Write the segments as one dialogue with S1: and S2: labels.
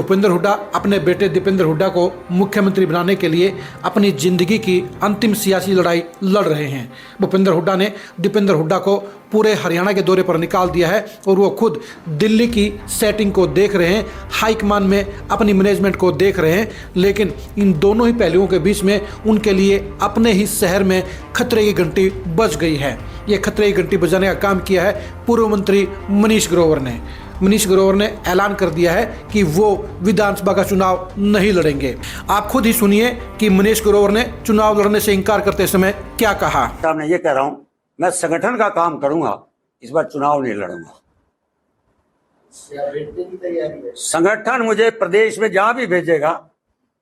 S1: भूपेंद्र हुड्डा अपने बेटे दीपेंद्र हुड्डा को मुख्यमंत्री बनाने के लिए अपनी जिंदगी की अंतिम सियासी लड़ाई लड़ रहे हैं। भूपेंद्र हुड्डा ने दीपेंद्र हुड्डा को पूरे हरियाणा के दौरे पर निकाल दिया है और वो खुद दिल्ली की सेटिंग को देख रहे हैं, हाईकमान में अपनी मैनेजमेंट को देख रहे हैं। लेकिन इन दोनों ही पहलुओं के बीच में उनके लिए अपने ही शहर में खतरे की घंटी बज गई है। ये खतरे की घंटी बजाने का काम किया है पूर्व मंत्री मनीष ग्रोवर ने। मनीष ग्रोवर ने ऐलान कर दिया है कि वो विधानसभा का चुनाव नहीं लड़ेंगे। आप खुद ही सुनिए कि मनीष ग्रोवर ने चुनाव लड़ने से इनकार करते समय क्या कहा।
S2: मैं ये कह रहा हूं, मैं संगठन का काम करूंगा, इस बार चुनाव नहीं लड़ूंगा। संगठन मुझे प्रदेश में जहां भी भेजेगा,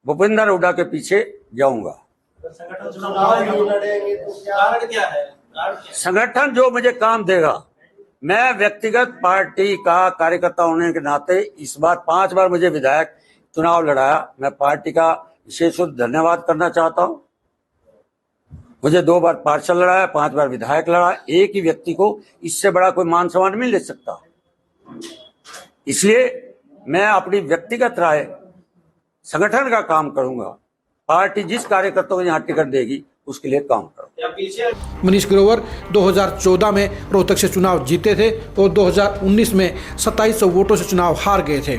S2: भूपेंद्र हुड्डा के पीछे जाऊंगा। संगठन जो मुझे काम देगा, मैं व्यक्तिगत पार्टी का कार्यकर्ता होने के नाते इस बार 5 बार मुझे विधायक चुनाव लड़ाया। मैं पार्टी का विशेष रूप धन्यवाद करना चाहता हूं। मुझे 2 बार पार्षद लड़ाया, 5 बार विधायक लड़ाया। एक ही व्यक्ति को इससे बड़ा कोई मान सम्मान नहीं ले सकता। इसलिए मैं अपनी व्यक्तिगत राय संगठन का काम करूंगा। पार्टी जिस कार्यकर्ता को यहाँ टिकट देगी उसके लिए काम करो।
S1: मनीष ग्रोवर 2014 में रोहतक से चुनाव जीते थे और 2019 में 2700 वोटों से चुनाव हार गए थे।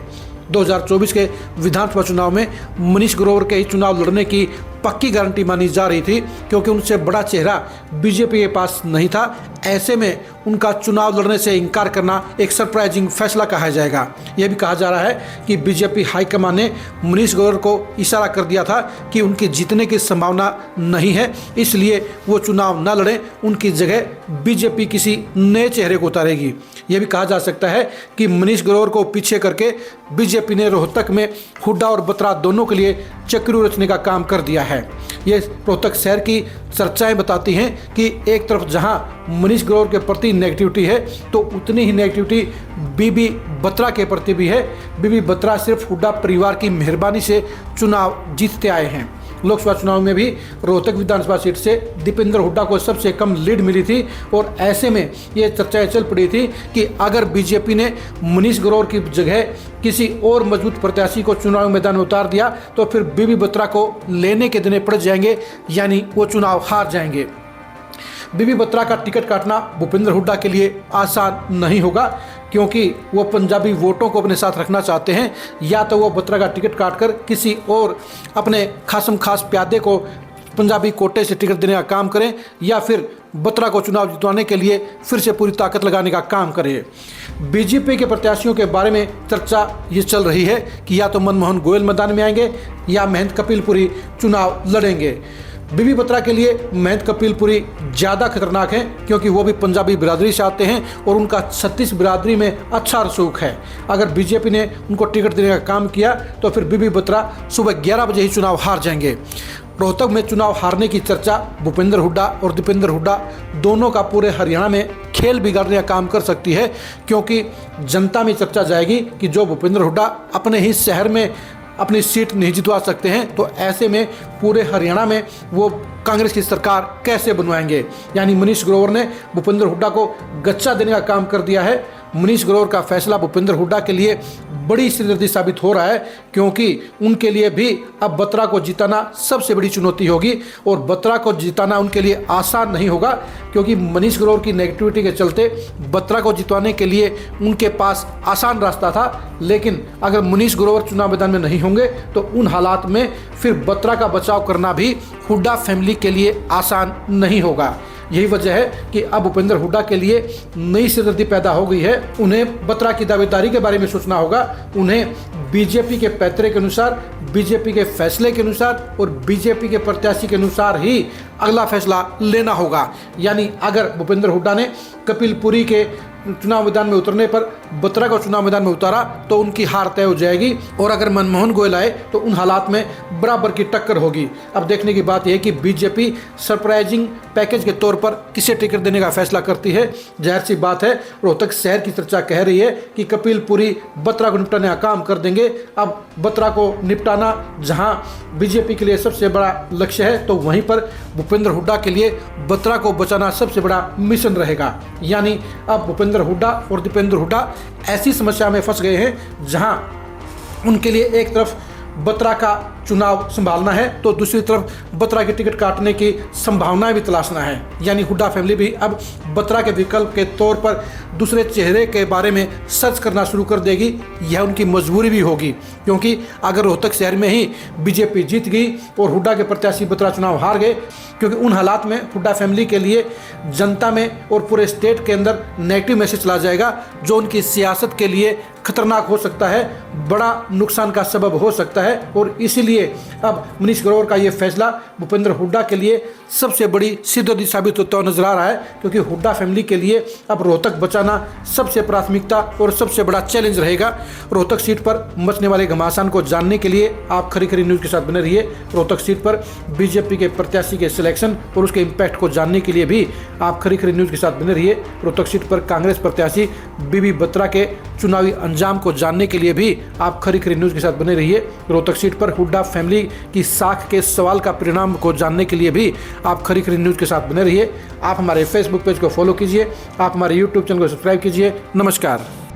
S1: 2024 के विधानसभा चुनाव में मनीष ग्रोवर के ही चुनाव लड़ने की पक्की गारंटी मानी जा रही थी, क्योंकि उनसे बड़ा चेहरा बीजेपी के पास नहीं था। ऐसे में उनका चुनाव लड़ने से इनकार करना एक सरप्राइजिंग फैसला कहा जाएगा। यह भी कहा जा रहा है कि बीजेपी हाईकमान ने मनीष ग्रोवर को इशारा कर दिया था कि उनके जीतने की संभावना नहीं है, इसलिए वो चुनाव न लड़ें, उनकी जगह बीजेपी किसी नए चेहरे को उतारेगी। यह भी कहा जा सकता है कि मनीष ग्रोवर को पीछे करके बीजेपी ने रोहतक में हुड्डा और बत्रा दोनों के लिए चक्रू रचने का काम कर दिया है। ये रोहतक शहर की चर्चाएं बताती हैं कि एक तरफ जहां मनीष ग्रोवर के प्रति नेगेटिविटी है, तो उतनी ही नेगेटिविटी बीबी बत्रा के प्रति भी है। बीबी बत्रा सिर्फ हुड्डा परिवार की मेहरबानी से चुनाव जीतते आए हैं। लोकसभा चुनाव में भी रोहतक विधानसभा सीट से दीपेंद्र हुड्डा को सबसे कम लीड मिली थी और ऐसे में ये चर्चाएं चल पड़ी थी कि अगर बीजेपी ने मनीष ग्रोवर की जगह किसी और मजबूत प्रत्याशी को चुनाव मैदान में उतार दिया तो फिर बीबी बत्रा को लेने के देने पड़ जाएंगे, यानी वो चुनाव हार जाएंगे। बीबी बत्रा का टिकट काटना भूपेंद्र हुड्डा के लिए आसान नहीं होगा, क्योंकि वो पंजाबी वोटों को अपने साथ रखना चाहते हैं। या तो वो बत्रा का टिकट काटकर किसी और अपने खासम खास प्यादे को पंजाबी कोटे से टिकट देने का काम करें, या फिर बत्रा को चुनाव जितवाने के लिए फिर से पूरी ताकत लगाने का काम करें। बीजेपी के प्रत्याशियों के बारे में चर्चा ये चल रही है कि या तो मनमोहन गोयल मैदान में आएंगे या महंत कपिलपुरी चुनाव लड़ेंगे। बीबी बत्रा के लिए महंत कपिलपुरी ज़्यादा खतरनाक हैं, क्योंकि वो भी पंजाबी बिरादरी से आते हैं और उनका 36 बिरादरी में अच्छा रसूख है। अगर बीजेपी ने उनको टिकट देने का काम किया तो फिर बीबी बत्रा सुबह 11 बजे ही चुनाव हार जाएंगे। रोहतक में चुनाव हारने की चर्चा भूपेंद्र हुड्डा और दीपेंद्र हुड्डा दोनों का पूरे हरियाणा में खेल बिगाड़ने का काम कर सकती है, क्योंकि जनता में चर्चा जाएगी कि जो भूपेंद्र हुड्डा अपने ही शहर में अपनी सीट नहीं जितवा सकते हैं, तो ऐसे में पूरे हरियाणा में वो कांग्रेस की सरकार कैसे बनवाएंगे। यानी मनीष ग्रोवर ने भूपेंद्र हुड्डा को गच्चा देने का काम कर दिया है। मनीष ग्रोवर का फैसला भूपेंद्र हुड्डा के लिए बड़ी सिरदर्दी साबित हो रहा है, क्योंकि उनके लिए भी अब बत्रा को जिताना सबसे बड़ी चुनौती होगी और बत्रा को जिताना उनके लिए आसान नहीं होगा, क्योंकि मनीष ग्रोवर की नेगेटिविटी के चलते बत्रा को जितवाने के लिए उनके पास आसान रास्ता था। लेकिन अगर मनीष ग्रोवर चुनाव मैदान में नहीं होंगे तो उन हालात में फिर बत्रा का बचाव करना भी हुड्डा फैमिली के लिए आसान नहीं होगा। यही वजह है कि अब भूपेंद्र हुड्डा के लिए नई सिरदर्दी पैदा हो गई है। उन्हें बत्रा की दावेदारी के बारे में सोचना होगा। उन्हें बीजेपी के पैतरे के अनुसार, बीजेपी के फैसले के अनुसार और बीजेपी के प्रत्याशी के अनुसार ही अगला फैसला लेना होगा। यानी अगर भूपेंद्र हुड्डा ने कपिलपुरी के चुनाव मैदान में उतरने पर बत्रा को चुनाव मैदान में उतारा तो उनकी हार तय हो जाएगी, और अगर मनमोहन गोयल आए तो उन हालात में बराबर की टक्कर होगी। अब देखने की बात यह है कि बीजेपी सरप्राइजिंग पैकेज के तौर पर किसे टिकट देने का फैसला करती है। जाहिर सी बात है, रोहतक शहर की चर्चा कह रही है कि कपिलपुरी बत्रा को निपटाने का काम कर देंगे। अब बत्रा को निपटाना जहां बीजेपी के लिए सबसे बड़ा लक्ष्य है, तो वहीं पर भूपेंद्र हुड्डा के लिए बत्रा को बचाना सबसे बड़ा मिशन रहेगा। यानी अब भूपेंद्र हुड्डा और दीपेंद्र हुड्डा ऐसी समस्या में फंस गए हैं जहां उनके लिए एक तरफ बत्रा का चुनाव संभालना है तो दूसरी तरफ बत्रा की टिकट काटने की संभावनाएं भी तलाशना है। यानी हुड्डा फैमिली भी अब बत्रा के विकल्प के तौर पर दूसरे चेहरे के बारे में सर्च करना शुरू कर देगी। यह उनकी मजबूरी भी होगी, क्योंकि अगर रोहतक शहर में ही बीजेपी जीत गई और हुड्डा के प्रत्याशी बत्रा चुनाव हार गए, क्योंकि उन हालात में हुड्डा फैमिली के लिए जनता में और पूरे स्टेट के अंदर नेगेटिव मैसेज चला जाएगा, जो उनकी सियासत के लिए खतरनाक हो सकता है, बड़ा नुकसान का सबब हो सकता है। और इसीलिए अब मनीष ग्रोवर का ये फैसला भूपेंद्र हुड्डा के लिए सबसे बड़ी सिद्धि साबित होता हुआ नजर आ रहा है, क्योंकि हुड्डा फैमिली के लिए अब रोहतक बचाना सबसे प्राथमिकता और सबसे बड़ा चैलेंज रहेगा। रोहतक सीट पर मचने वाले घमासान को जानने के लिए आप खरी खरी न्यूज़ के साथ बने रहिए। रोहतक सीट पर बीजेपी के प्रत्याशी के सिलेक्शन और उसके इम्पैक्ट को जानने के लिए भी आप खरी खरी न्यूज़ के साथ बने रहिए। रोहतक सीट पर कांग्रेस प्रत्याशी बीबी बत्रा के चुनावी अंजाम को जानने के लिए भी आप खरी खरी न्यूज़ के साथ बने रहिए। रोहतक सीट पर हुड्डा फैमिली की साख के सवाल का परिणाम को जानने के लिए भी आप खरी खरी न्यूज़ के साथ बने रहिए। आप हमारे फेसबुक पेज को फॉलो कीजिए, आप हमारे यूट्यूब चैनल को सब्सक्राइब कीजिए। नमस्कार।